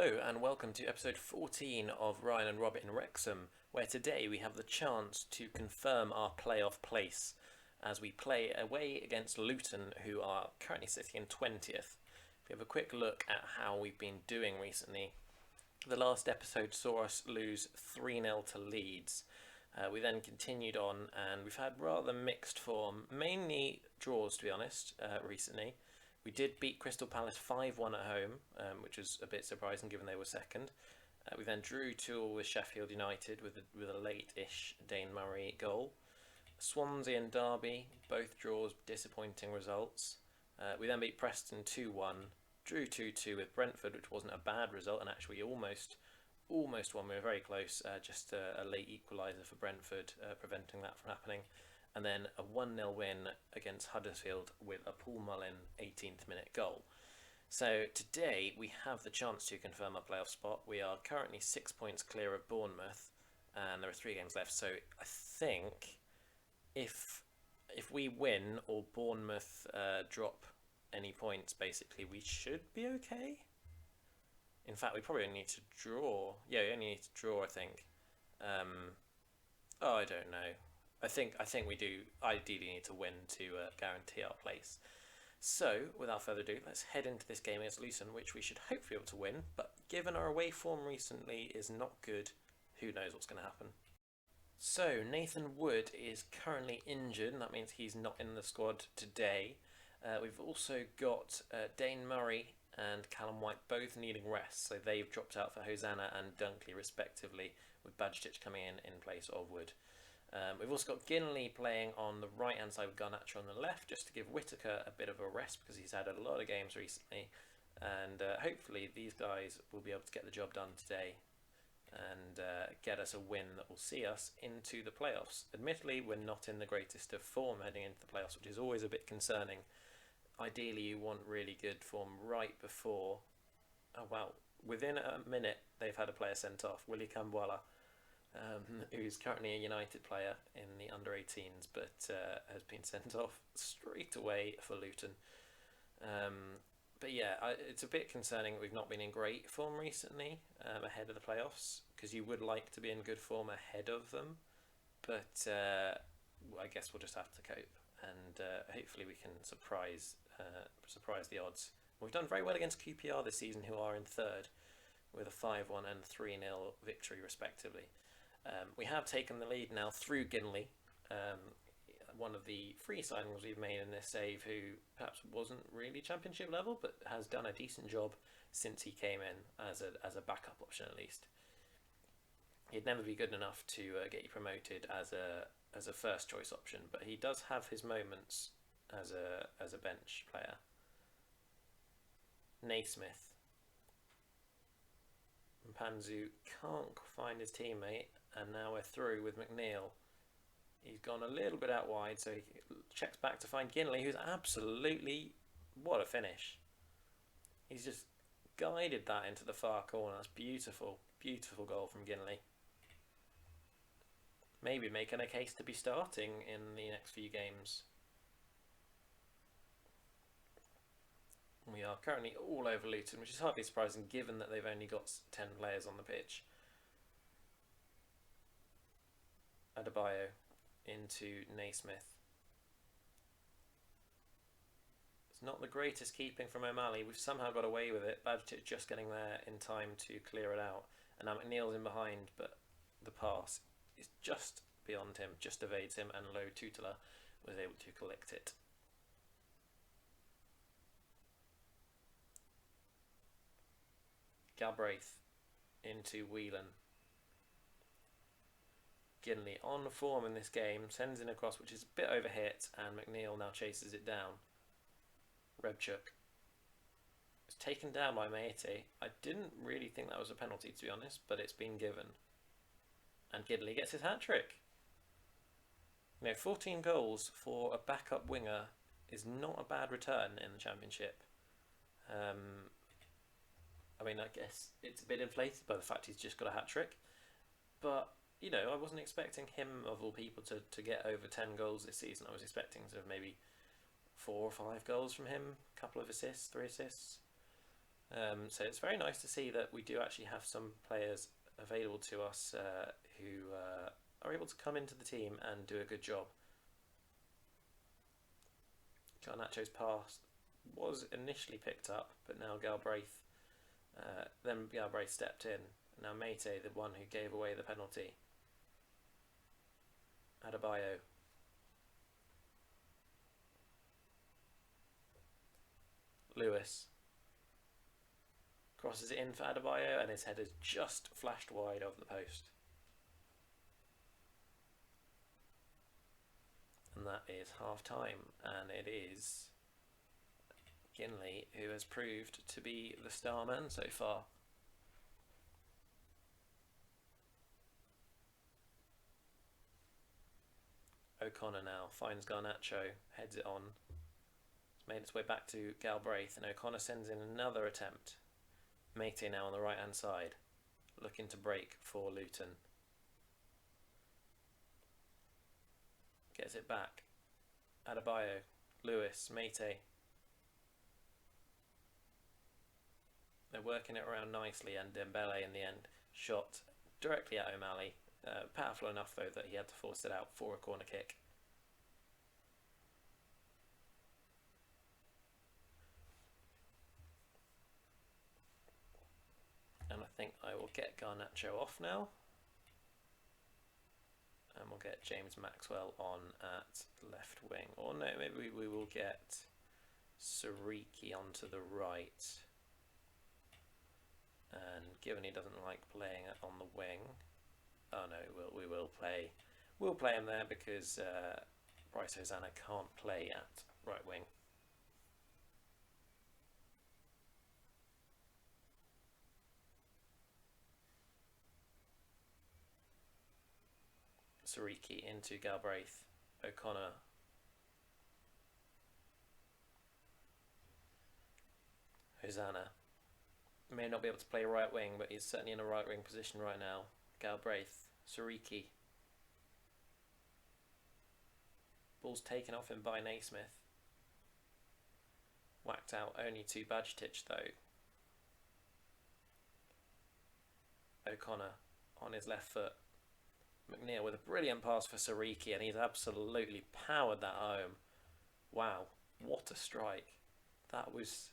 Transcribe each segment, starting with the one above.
Hello and welcome to episode 14 of Ryan and Robert in Wrexham, where today we have the chance to confirm our playoff place as we play away against Luton, who are currently sitting in 20th. If we have a quick look at how we've been doing recently, the last episode saw us lose 3-0 to Leeds. We then continued on and we've had rather mixed form, mainly draws to be honest, recently. We did beat Crystal Palace 5-1 at home, which was a bit surprising given they were second. We then drew 2-2 with Sheffield United with a late-ish Dane Murray goal. Swansea and Derby, both draws, disappointing results. We then beat Preston 2-1, drew 2-2 with Brentford, which wasn't a bad result, and actually almost won. We were very close, just a late equaliser for Brentford, preventing that from happening. And then a 1-0 win against Huddersfield with a Paul Mullin 18th minute goal. So today we have the chance to confirm our playoff spot. We are currently 6 points clear of Bournemouth and there are 3 games left. So I think if we win or Bournemouth drop any points, basically we should be okay. In fact, we probably only need to draw. Yeah, we only need to draw, I think. I don't know. I think we do ideally need to win to guarantee our place. So, without further ado, let's head into this game against Luton, which we should hopefully be able to win. But given our away form recently is not good, who knows what's going to happen. So, Nathan Wood is currently injured, and that means he's not in the squad today. We've also got Dane Murray and Callum White both needing rest, so they've dropped out for Hosanna and Dunkley respectively, with Bajtic coming in place of Wood. We've also got Ginley playing on the right hand side with Garnacho on the left, just to give Whittaker a bit of a rest because he's had a lot of games recently, and hopefully these guys will be able to get the job done today and get us a win that will see us into the playoffs. Admittedly, we're not in the greatest of form heading into the playoffs, which is always a bit concerning. Ideally, you want really good form right before. Oh wow, within a minute they've had a player sent off, Willie Cambuala. Who's currently a United player in the under-18s, but has been sent off straight away for Luton. But yeah, it's a bit concerning that we've not been in great form recently ahead of the playoffs, because you would like to be in good form ahead of them, but I guess we'll just have to cope, and hopefully we can surprise the odds. We've done very well against QPR this season, who are in third, with a 5-1 and 3-0 victory respectively. We have taken the lead now through Ginley, one of the free signings we've made in this save, who perhaps wasn't really championship level, but has done a decent job since he came in as a backup option at least. He'd never be good enough to get you promoted as a first choice option, but he does have his moments as a bench player. Naismith. Panzu can't find his teammate, and now we're through with McNeil. He's gone a little bit out wide, so he checks back to find Ginley, who's absolutely... what a finish. He's just guided that into the far corner. That's beautiful, beautiful goal from Ginley. Maybe making a case to be starting in the next few games. We are currently all over Luton, which is hardly surprising given that they've only got 10 players on the pitch. Adebayo into Naismith. It's not the greatest keeping from O'Malley. We've somehow got away with it. Bajtic just getting there in time to clear it out. And now McNeil's in behind, but the pass is just beyond him, just evades him, and Low Tutela was able to collect it. Galbraith into Whelan. Ginley on form in this game, sends in a cross which is a bit overhit, and McNeil now chases it down. Rebchuk. It's taken down by Maete. I didn't really think that was a penalty, to be honest, but it's been given. And Ginley gets his hat-trick. 14 goals for a backup winger is not a bad return in the Championship. I guess it's a bit inflated by the fact he's just got a hat-trick. But, I wasn't expecting him, of all people, to get over 10 goals this season. I was expecting sort of maybe 4 or 5 goals from him, a couple of assists, 3 assists. So it's very nice to see that we do actually have some players available to us who are able to come into the team and do a good job. Garnacho's pass was initially picked up, but now Galbraith stepped in. Now Mate, the one who gave away the penalty. Adebayo. Lewis. Crosses it in for Adebayo and his head is just flashed wide of the post. And that is half time, and it is Ginley who has proved to be the star man so far. O'Connor now finds Garnacho, heads it on. It's made its way back to Galbraith, and O'Connor sends in another attempt. Mate now on the right hand side, looking to break for Luton. Gets it back. Adebayo, Lewis, Mate. They're working it around nicely, and Dembele in the end shot directly at O'Malley. Powerful enough though that he had to force it out for a corner kick. And I think I will get Garnacho off now. And we'll get James Maxwell on at left wing. Or no, maybe we will get Siriki onto the right. And given he doesn't like playing on the wing, oh no, we'll play him there because Bryce Hosanna can't play at right wing. Siriki into Galbraith, O'Connor. Hosanna may not be able to play right wing, but he's certainly in a right wing position right now. Galbraith, Siriki. Ball's taken off him by Naismith. Whacked out only to Bajtic though. O'Connor on his left foot. McNeil with a brilliant pass for Siriki, and he's absolutely powered that home. Wow, what a strike. That was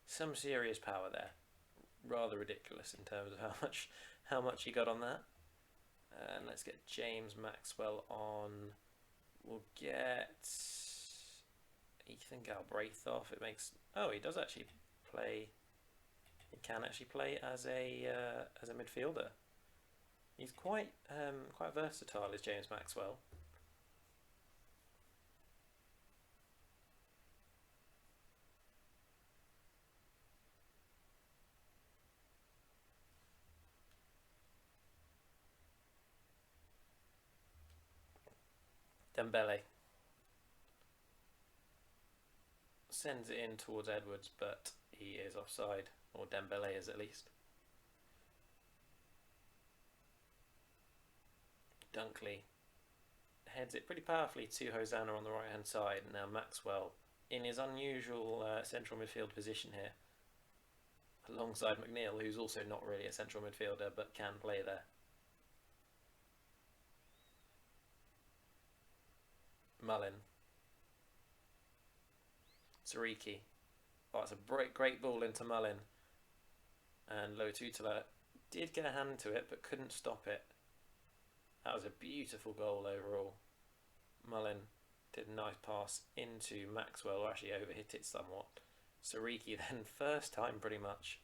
some serious power there. Rather ridiculous in terms of how much he got on that. And let's get James Maxwell on. We'll get Ethan Galbraith off. It makes he does actually play. He can actually play as a midfielder. He's quite versatile, is James Maxwell. Dembele sends it in towards Edwards, but he is offside, or Dembele is at least. Dunkley heads it pretty powerfully to Hosanna on the right hand side. Now Maxwell in his unusual central midfield position here, alongside McNeil, who's also not really a central midfielder but can play there. Mullin. Siriki. Oh, it's a great ball into Mullin. And Lotutala did get a hand to it but couldn't stop it. That was a beautiful goal overall. Mullin did a nice pass into Maxwell, or actually overhit it somewhat. Siriki then, first time pretty much,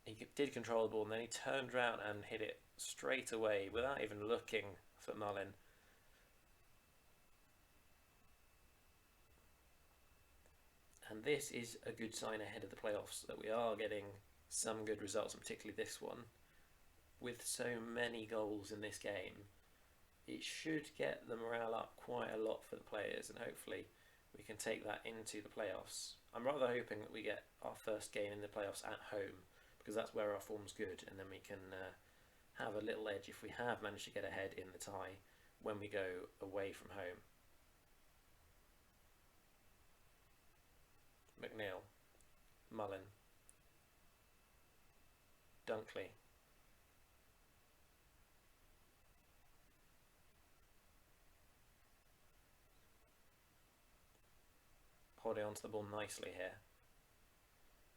he did control the ball and then he turned around and hit it straight away without even looking for Mullin. And this is a good sign ahead of the playoffs, that we are getting some good results, and particularly this one. With so many goals in this game, it should get the morale up quite a lot for the players, and hopefully we can take that into the playoffs. I'm rather hoping that we get our first game in the playoffs at home, because that's where our form's good, and then we can have a little edge if we have managed to get ahead in the tie when we go away from home. McNeil, Mullin, Dunkley. Holding onto the ball nicely here.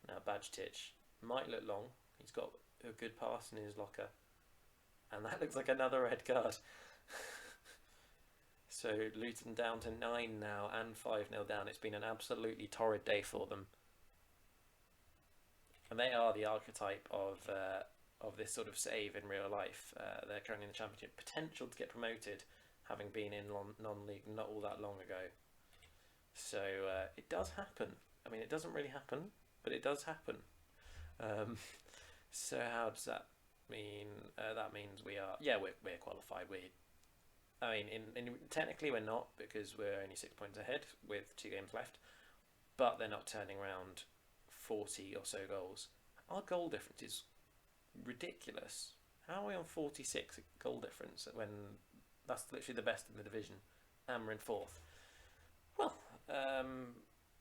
Now Bajtic might look long. He's got a good pass in his locker. And that looks like another red card. So Luton down to 9 now and 5-0 down. It's been an absolutely torrid day for them. And they are the archetype of this sort of save in real life. They're currently in the Championship. Potential to get promoted, having been in non-league not all that long ago. So it does happen. I mean, it doesn't really happen, but it does happen. So how does that mean? That means we're qualified. Technically we're not, because we're only 6 points ahead with 2 games left. But they're not turning around 40 or so goals. Our goal difference is ridiculous. How are we on 46 goal difference when that's literally the best in the division and we're in 4th? Well,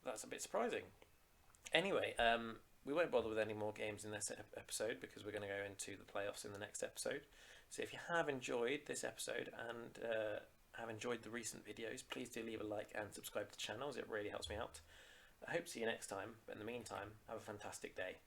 that's a bit surprising. Anyway, we won't bother with any more games in this episode because we're going to go into the playoffs in the next episode. So if you have enjoyed this episode and have enjoyed the recent videos, please do leave a like and subscribe to the channels. It really helps me out. I hope to see you next time, but in the meantime, have a fantastic day.